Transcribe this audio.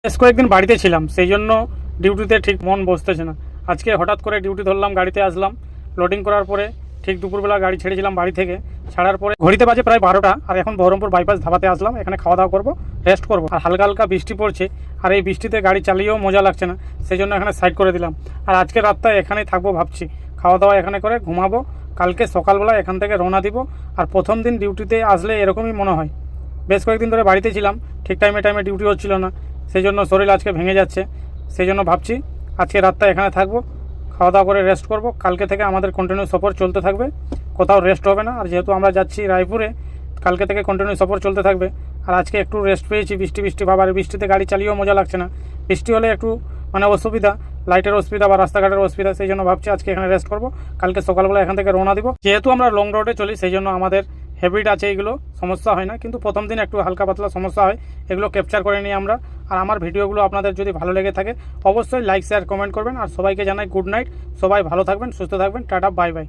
বেশ কয়েকদিন বাড়িতে ছিলাম, সেই জন্য ডিউটিতে ঠিক মন বসতেছে না। আজকে হঠাৎ করে ডিউটি ধরলাম, গাড়িতে আসলাম। লোডিং করার পরে ঠিক দুপুরবেলা গাড়ি ছেড়েছিলাম বাড়ি থেকে। ছাড়ার পরে ঘড়িতে বাজে প্রায় 12টা, আর এখন বহরমপুর বাইপাস ধাবাতে আসলাম। এখানে খাওয়া দাওয়া করবো, রেস্ট করবো। আর হালকা হালকা বৃষ্টি পড়ছে, আর এই বৃষ্টিতে গাড়ি চালিয়েও মজা লাগছে না, সেই জন্য এখানে সাইড করে দিলাম। আর আজকে রাতটা এখানেই থাকবো ভাবছি, খাওয়া দাওয়া এখানে করে ঘুমাবো। কালকে সকালবেলা এখান থেকে রওনা দিব। আর প্রথম দিন ডিউটিতে আসলে এরকমই মনে হয়। বেশ কয়েকদিন ধরে বাড়িতে ছিলাম, ঠিক টাইমে ডিউটি হচ্ছিল না, সেই জন্য শরীর আজকে ভেঙে যাচ্ছে। সেই জন্য ভাবছি আজকে রাতটা এখানে থাকবো, খাওয়া দাওয়া করে রেস্ট করব। কালকে থেকে আমাদের কন্টিনিউ সফর চলতে থাকবে, কোথাও রেস্ট হবে না। আর যেহেতু আমরা যাচ্ছি রায়পুরে, কালকে থেকে কন্টিনিউ সফর চলতে থাকবে। আর আজকে একটু রেস্ট পেয়েছি, বৃষ্টি ভাব, আর বৃষ্টিতে গাড়ি চালিয়েও মজা লাগছে না। বৃষ্টি হলে একটু অসুবিধা, লাইটের অসুবিধা বা রাস্তাঘাটের অসুবিধা, সেই জন্য ভাবছি আজকে এখানে রেস্ট করব। কালকে সকালবেলা এখান থেকে রওনা দিব। যেহেতু আমরা লং রোডে চলি, সেই জন্য আমাদের হ্যাবিট আছে, এগুলো সমস্যা হয় না। কিন্তু প্রথম দিন একটু হালকা পাতলা সমস্যা হয়, এগুলো ক্যাপচার করে নিই আমরা। আর আমার ভিডিওগুলো আপনাদের যদি ভালো লেগে থাকে, অবশ্যই লাইক শেয়ার কমেন্ট করবেন। আর সবাইকে জানাই গুড নাইট, সবাই ভালো থাকবেন, সুস্থ থাকবেন, টাটা, বাই বাই।